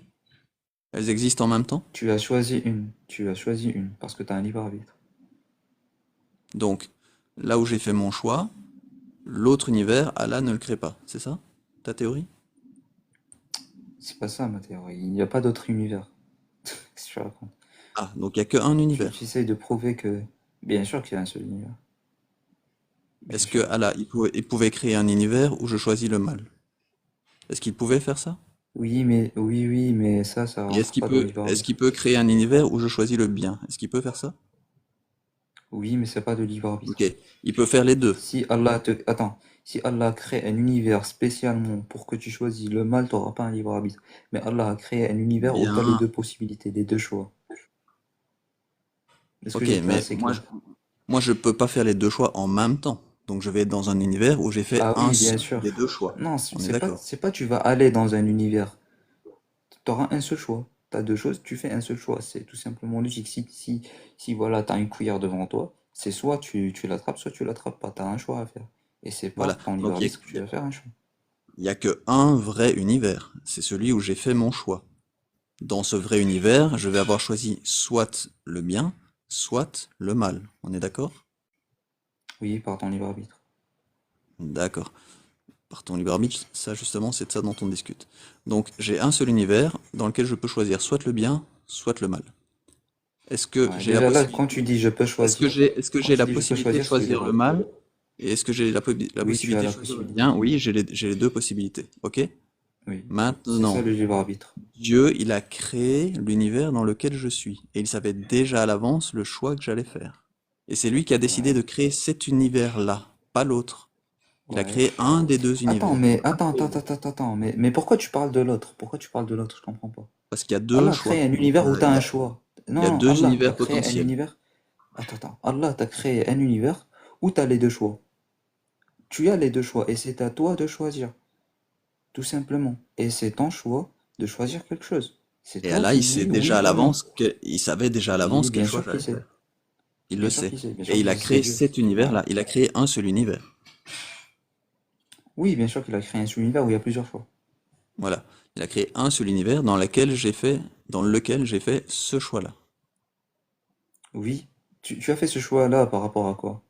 Elles existent en même temps? Tu as choisi une. Tu as choisi une, parce que tu as un libre arbitre. Donc, là où j'ai fait mon choix, l'autre univers, Allah ne le crée pas. C'est ça, ta théorie? C'est pas ça ma théorie. Il n'y a pas d'autre univers. Qu'est-ce que tu racontes? Ah, donc il n'y a qu'un Tu univers. essayes de prouver que. Bien sûr qu'il y a un seul univers. Bien Est-ce que sûr. Allah, il pouvait créer un univers où je choisis le mal? Est-ce qu'il pouvait faire ça? Oui, mais ça Et rentre pas dans le libre est-ce qu'il arbitre. peut créer un univers où je choisis le bien? Est-ce qu'il peut faire ça? Oui, mais c'est pas de libre Ok. arbitre. Il peut faire les deux. Attends. Si Allah crée un univers spécialement pour que tu choisis le mal, t'auras pas un libre arbitre. Mais Allah a créé un univers où tu as les Bien. deux possibilités, les deux choix. Est-ce que Ok, j'ai fait mais assez clair? moi, je peux pas faire les deux choix en même temps. Donc, je vais être dans un univers où j'ai fait Ah un oui, bien seul sûr. des deux choix. Non, On est d'accord. c'est pas tu vas aller dans un univers. Tu auras un seul choix. Tu as deux choses, tu fais un seul choix. C'est tout simplement logique. Si voilà, tu as une cuillère devant toi, c'est soit tu l'attrapes, soit tu l'attrapes pas. Tu as un choix à faire. Et c'est Voilà. par ton libre Donc, arbitre que tu vas faire un choix. il y a que un vrai univers. C'est celui où j'ai fait mon choix. Dans ce vrai univers, je vais avoir choisi soit le bien, soit le mal. On est d'accord? Oui, par ton libre arbitre. D'accord. Par ton libre arbitre, ça justement, c'est de ça dont on discute. Donc j'ai un seul univers dans lequel je peux choisir soit le bien, soit le mal. Est-ce que Ouais, j'ai la déjà là, quand tu possibilité, dis je peux choisir, est-ce que quand j'ai tu la dis je peux possibilité de choisir, c'est le choisir libre le arbitre. mal? Et est-ce que j'ai la Oui, tu as possibilité de la choisir le possibilité. bien? Oui, j'ai les deux possibilités. Ok? Oui. C'est ça Maintenant, le libre arbitre. Dieu, il a créé l'univers dans lequel je suis. Et il savait déjà à l'avance le choix que j'allais faire. Et c'est lui qui a décidé de Ouais. créer cet univers-là, pas l'autre. Il a Ouais. créé un des deux univers. Mais pourquoi tu parles de l'autre? Pourquoi tu parles de l'autre? Je comprends pas. Parce qu'il y a deux Allah a choix. créé un univers où tu as un choix. Il y a Non, deux Allah t'a univers créé un potentiels. univers. Allah t'a créé un univers où tu as les deux choix. Tu as les deux choix et c'est à toi de choisir, tout simplement. Et c'est ton choix de choisir quelque chose. C'est Et toi Allah, qui il sait dis déjà oui à ou non. l'avance il savait déjà à Oui, l'avance quel bien choix sûr qu'il j'allais sait. faire. Il le sait. Bien Et sûr il qu'il a sait, c'est créé Dieu. cet Ouais. univers-là. Il a créé un seul univers. Oui, bien sûr qu'il a créé un univers où il y a plusieurs choix. Voilà. Il a créé un seul univers dans lequel j'ai fait ce choix-là. Oui. Tu as fait ce choix-là par rapport à quoi?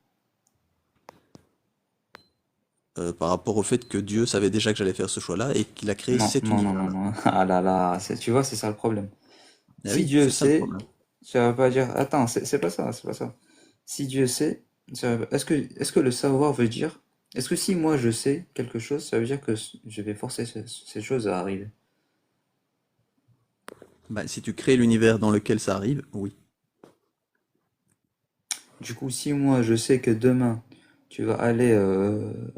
Par rapport au fait que Dieu savait déjà que j'allais faire ce choix-là et qu'il a créé Non, cet non, non, non, univers-là. non. Ah là là, tu vois, c'est ça le problème. Ah Si oui, Dieu c'est ça le sait, problème. ça va pas dire. Attends, c'est pas ça, c'est pas ça. Si Dieu sait, est-ce que le savoir veut dire. Est-ce que si moi je sais quelque chose, ça veut dire que je vais forcer ces choses à arriver? Bah, si tu crées l'univers dans lequel ça arrive, oui. Du coup, si moi je sais que demain tu vas aller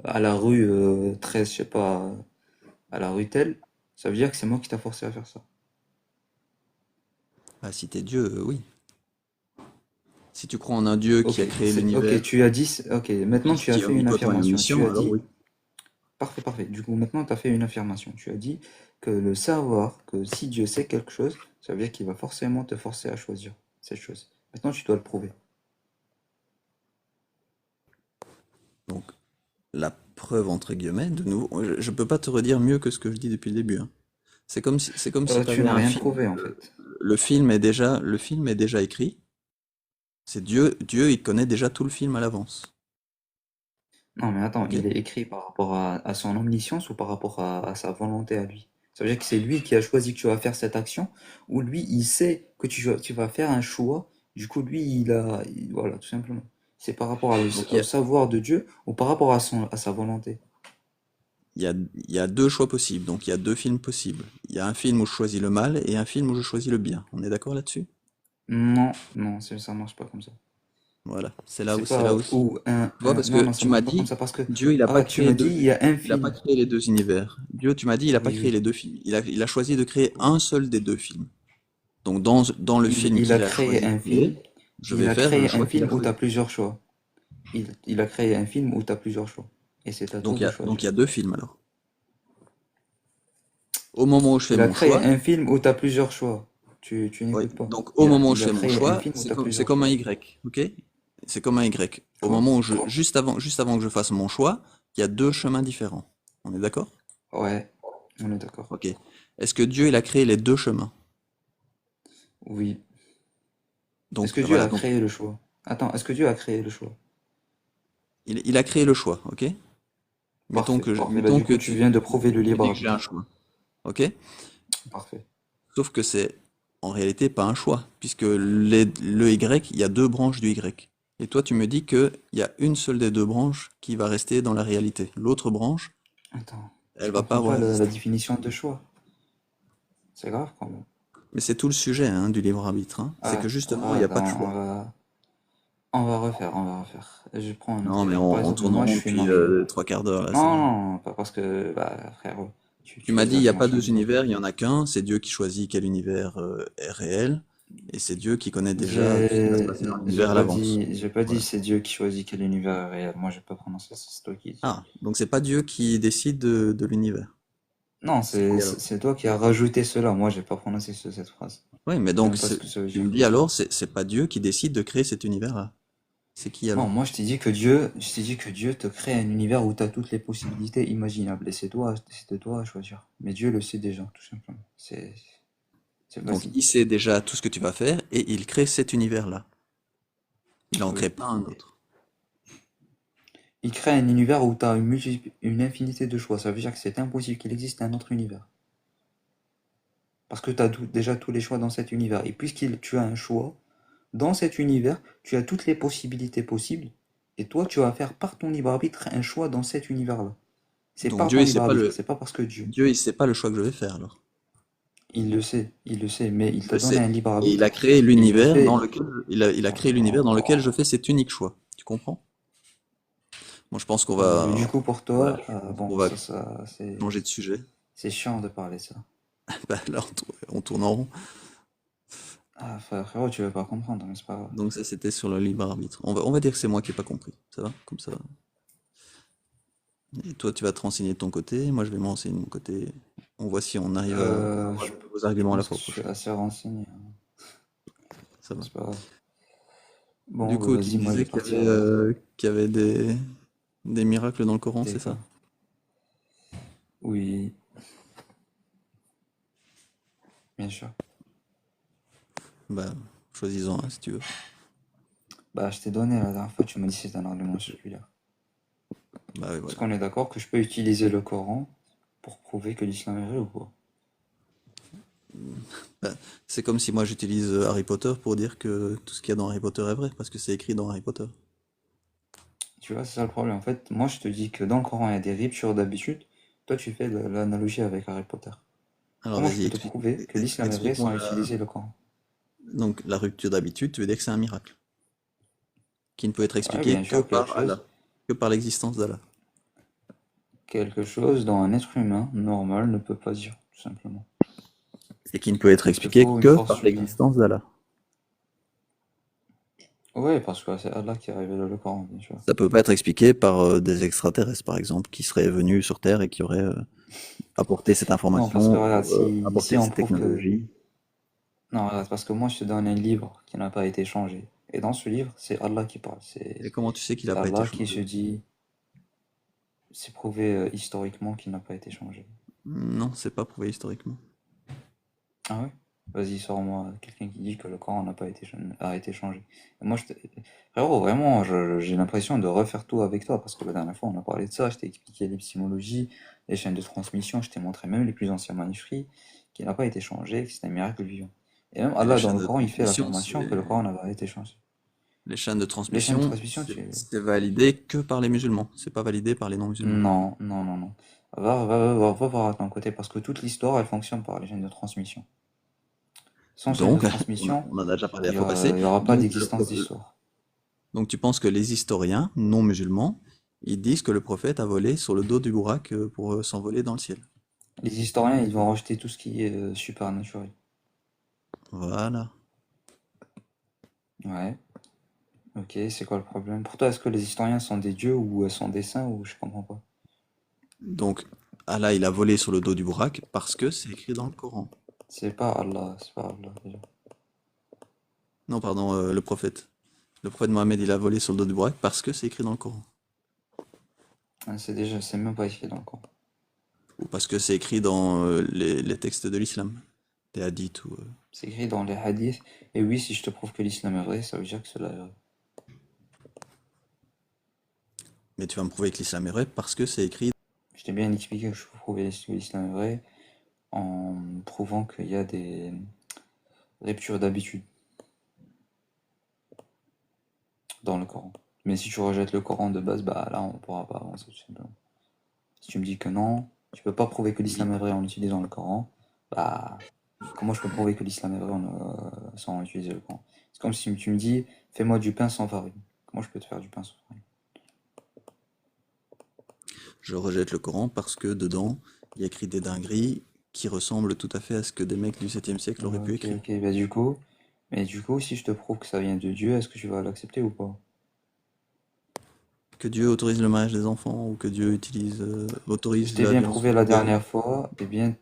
à la rue 13, je sais pas, à la rue telle, ça veut dire que c'est moi qui t'a forcé à faire ça. Bah, si t'es Dieu, oui. Si tu crois en un Dieu qui a créé Ok, l'univers, tu as dit, ok, maintenant tu as qui est fait une omnipotent et affirmation. Tu omniscient, as alors dit, oui. parfait. Du coup, maintenant tu as fait une affirmation. Tu as dit que le savoir, que si Dieu sait quelque chose, ça veut dire qu'il va forcément te forcer à choisir cette chose. Maintenant, tu dois le prouver. Donc, la preuve entre guillemets, de nouveau, je peux pas te redire mieux que ce que je dis depuis le début, hein. C'est comme si tu Tu avais n'as un rien film. prouvé en fait. Le film est déjà écrit. C'est Dieu, il connaît déjà tout le film à l'avance. Non, mais attends, Ok? il est écrit par rapport à son omniscience ou par rapport à sa volonté à lui? Ça veut dire que c'est lui qui a choisi que tu vas faire cette action, ou lui, il sait que tu vas faire un choix, du coup, lui, voilà, tout simplement. C'est par rapport Donc au savoir de Dieu ou par rapport à sa volonté. il y a deux choix possibles. Donc il y a deux films possibles. Il y a un film où je choisis le mal et un film où je choisis le bien. On est d'accord là-dessus? Non, non, ça marche pas comme ça. Voilà. C'est là C'est où, c'est là pas où. ou Tu vois, parce non, que non, ça tu m'as marche pas comme dit, ça parce que, Dieu, il a pas ah, tu créé me dis, deux, il y a un il a pas film. créé les deux univers. Dieu, tu m'as dit, il a pas Oui, créé oui. les deux films. Il a choisi de créer un seul des deux films. Donc dans le film Il a qu'il a créé choisi de un créer, film, je il vais a faire le créé un choix qu'il a film où tu as choisi. plusieurs choix. Il a créé un film où tu as plusieurs choix. Et c'est à toi de Donc il choisir. y a deux films alors. Au moment où je fais Il a mon créé choix, un film où tu as plusieurs choix. Tu oui. n'écoutes pas. Donc au moment où je Il a fais mon créé un choix, film où tu as c'est plusieurs comme un choix. Y, ok? C'est comme un Y. Au Quoi? moment où juste avant que je fasse mon choix, il y a deux chemins différents. On est d'accord? Ouais, on est d'accord. Ok. Est-ce que Dieu, il a créé les deux chemins? Oui. Est-ce Donc que Dieu voilà. a Donc créé le choix? Attends, est-ce que Dieu a créé le choix? il a créé le choix, ok? Parfait, parfait. Bah, Mettons du que coup, tu viens de prouver le tu libre dis que j'ai un arbitre. choix, ok? Parfait. Sauf que c'est en réalité pas un choix, puisque le Y, il y a deux branches du Y. Et toi, tu me dis qu'il y a une seule des deux branches qui va rester dans la réalité. L'autre branche, Attends, elle je va pas comprends avoir pas la existé. définition de choix. C'est grave quand même. Mais c'est tout le sujet hein, du libre arbitre, hein. C'est que justement, il n'y a pas de Attends, choix. on va refaire. Je prends un autre Non, mais exemple. Par on exemple, tourne en moi, je rond suis depuis marié. trois quarts d'heure là. Non, non, non, pas parce que, bah, frérot, Tu tu m'as dit, il n'y a exagères à pas chaque deux fois. univers, il y en a qu'un. C'est Dieu qui choisit quel univers est réel, et c'est Dieu qui connaît déjà tout ce qui va se passer dans l'univers à l'avance. J'ai pas dit Voilà. c'est Dieu qui choisit quel univers est réel. Moi, j'ai pas prononcé ça, c'est toi qui dis. Ah, donc c'est pas Dieu qui décide de l'univers. Non, C'est qui alors? c'est toi qui as rajouté cela. Moi, j'ai pas prononcé cette phrase. Oui, mais Je sais donc même pas ce que ça veut tu me dire. dis alors, c'est pas Dieu qui décide de créer cet univers-là. C'est qui Non, alors? moi, je t'ai dit que Dieu te crée un univers où tu as toutes les possibilités imaginables. Et c'est de toi à choisir. Mais Dieu le sait déjà, tout simplement. C'est Donc facile. il sait déjà tout ce que tu vas faire et il crée cet univers-là. Il en crée Oui. pas un autre. Il crée un univers où tu as une infinité de choix. Ça veut dire que c'est impossible qu'il existe un autre univers. Parce que tu as déjà tous les choix dans cet univers. Et tu as un choix, dans cet univers, tu as toutes les possibilités possibles. Et toi, tu vas faire par ton libre arbitre un choix dans cet univers-là. C'est Donc par Dieu, ton il sait libre pas arbitre, le c'est pas parce que Dieu. Dieu, il sait pas le choix que je vais faire alors. Il le sait, mais il Il t'a le donné sait. un libre Et il a arbitre. créé Et il le l'univers dans fait. lequel il a créé l'univers dans lequel je fais cet unique choix. Tu comprends? Moi, je pense qu'on Du va coup, pour voilà, toi, je pense qu'on bon, va changer de sujet. c'est chiant de parler ça. Bah, là, on tourne en rond. Ah, frérot, tu veux pas comprendre, mais c'est pas grave. Donc ça, c'était sur le libre arbitre. On va dire que c'est moi qui n'ai pas compris. Ça va? Comme ça. Et toi, tu vas te renseigner de ton côté. Moi, je vais me renseigner de mon côté. On voit si on arrive à avoir Je de nouveaux arguments la pense que fois je suis prochaine. assez renseigné, hein. Ça va. C'est pas grave. Du Bon, bah, coup, tu vas-y, moi, je disais vais qu'il y partir. avait, qu'il y avait des miracles dans le Coran, Des c'est ça? quoi? Oui, bien sûr. Bah, choisis-en un si tu veux. Bah, je t'ai donné la dernière fois, tu m'as dit que c'est un argument circulaire. Bah oui, Est-ce voilà. qu'on est d'accord que je peux utiliser le Coran pour prouver que l'islam est vrai ou pas? Bah, c'est comme si moi j'utilise Harry Potter pour dire que tout ce qu'il y a dans Harry Potter est vrai, parce que c'est écrit dans Harry Potter. Tu vois, c'est ça le problème. En fait, moi, je te dis que dans le Coran, il y a des ruptures d'habitude. Toi, tu fais l'analogie avec Harry Potter. Alors Comment je vas-y, peux te prouver que l'islam est vrai explique-moi sans utiliser le Coran? donc la rupture d'habitude, tu veux dire que c'est un miracle, qui ne peut être Ouais, expliqué bien que sûr, par Allah, que par l'existence d'Allah. quelque chose dont un être humain normal ne peut pas dire, tout simplement. Et qui ne peut être Il te expliqué faut une que force par supérieure. l'existence d'Allah. Ouais, parce que c'est Allah qui a révélé le Coran, bien sûr. Ça peut pas être expliqué par des extraterrestres, par exemple, qui seraient venus sur Terre et qui auraient apporté cette Non, parce que information regarde, ou si apporté on cette prouve que... technologie. Non, regarde, parce que moi, je te donne un livre qui n'a pas été changé. Et dans ce livre, c'est Allah qui parle. Et comment tu sais qu'il n'a C'est pas été Allah qui se changé? dit... C'est prouvé historiquement qu'il n'a pas été changé. Non, c'est pas prouvé historiquement. Ah ouais? Vas-y, sors-moi quelqu'un qui dit que le Coran n'a pas été, a été changé. Et moi, frérot, vraiment, j'ai l'impression de refaire tout avec toi, parce que la dernière fois, on a parlé de ça, je t'ai expliqué l'épistémologie, les chaînes de transmission, je t'ai montré même les plus anciens manuscrits, qui n'a pas été changé, que c'est un miracle vivant. Et même Mais les Allah, dans chaînes le de Coran, il fait transmission, l'affirmation que le Coran n'a pas été changé. les chaînes de Les chaînes de transmission, transmission, tu... c'est validé que par les musulmans. C'est pas validé par les non-musulmans. Non, non, non, non. Va voir à ton côté, parce que toute l'histoire, elle fonctionne par les chaînes de transmission. Sans chaîne de Donc, transmission, on en a déjà parlé la fois passée. il y aura pas Donc, d'existence d'histoire. donc tu penses que les historiens non musulmans, ils disent que le prophète a volé sur le dos du Bourak pour s'envoler dans le ciel. Les historiens, ils vont rejeter tout ce qui est supernaturel. Voilà. Ouais, ok, c'est quoi le problème? Pour toi, est-ce que les historiens sont des dieux ou sont des saints ou je comprends pas? Donc, Allah, il a volé sur le dos du Bourak parce que c'est écrit dans le Coran. C'est pas Allah déjà. Non, pardon, le prophète. Le prophète Mohammed, il a volé sur le dos du Bourak parce que c'est écrit dans le Coran. Ah, c'est même pas écrit dans le Coran. Ou parce que c'est écrit dans les textes de l'islam. Des hadiths ou... C'est écrit dans les hadiths. Et oui, si je te prouve que l'islam est vrai, ça veut dire que cela est vrai. Mais tu vas me prouver que l'islam est vrai parce que c'est écrit... Je t'ai bien expliqué que je peux prouver que l'islam est vrai en prouvant qu'il y a des ruptures d'habitude dans le Coran. Mais si tu rejettes le Coran de base, bah là, on pourra pas avancer tout simplement. Si tu me dis que non, tu peux pas prouver que Oui. l'islam est vrai en utilisant le Coran, bah comment je peux prouver que l'islam est vrai sans utiliser le Coran? C'est comme si tu me dis fais-moi du pain sans farine. Comment je peux te faire du pain sans farine? Je rejette le Coran parce que dedans, il y a écrit des dingueries qui ressemblent tout à fait à ce que des mecs du 7e siècle auraient pu Ok, écrire. ok, bah mais du coup, si je te prouve que ça vient de Dieu, est-ce que tu vas l'accepter ou pas? Que Dieu autorise le mariage des enfants ou que Dieu Je autorise t'ai la bien violence prouvé la conjugale. dernière fois, et bien.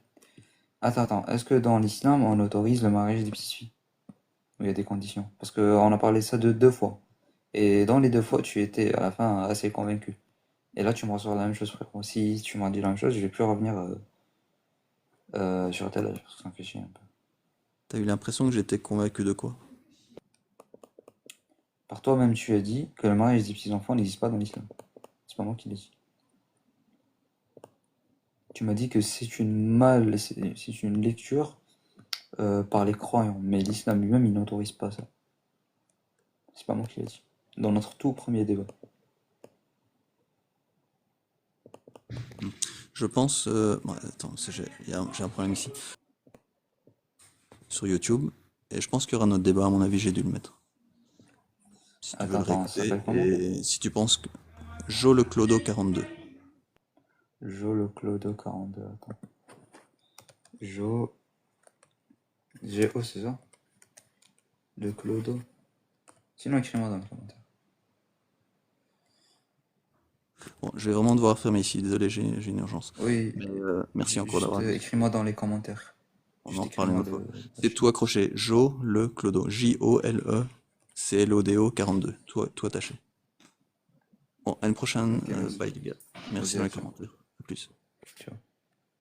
Attends, est-ce que dans l'islam on autorise le mariage des petites filles? Où il y a des conditions? Parce qu'on a parlé de ça de deux fois. Et dans les deux fois, tu étais à la fin assez convaincu. Et là, tu me ressors la même chose, frérot. Si tu m'as dit la même chose, je vais plus revenir sur tel âge, parce que ça me fait chier un peu. T'as eu l'impression que j'étais convaincu de quoi? Par toi-même, tu as dit que le mariage des petits-enfants n'existe pas dans l'islam. C'est pas moi qui l'ai dit. Tu m'as dit que c'est une lecture par les croyants, mais l'islam lui-même, il n'autorise pas ça. C'est pas moi qui l'ai dit. Dans notre tout premier débat. Je pense... bon, attends, j'ai un problème ici. Sur YouTube. Et je pense qu'il y aura notre débat, à mon avis, j'ai dû le mettre. Si tu veux le Attends, ça réécouter. s'appelle comment? Et si tu penses que... Jo le Clodo 42. Jo le Clodo 42, attends. Jo... G-O, c'est ça? Le Clodo. Sinon, écris-moi dans le commentaire. Bon, je vais vraiment devoir fermer ici, désolé, j'ai une urgence. Oui, Mais merci encore juste d'avoir écouté. écris-moi dans les commentaires. On en Juste reparle une écris-moi autre fois. la C'est suite. tout accroché. Jo le Clodo. J-O-L-E. C-L-O-D-O 42. Tout attaché. Bon, à une prochaine. Ok, merci. Bye les gars. Merci Vas-y, dans à les ciao. commentaires. À plus. Ciao.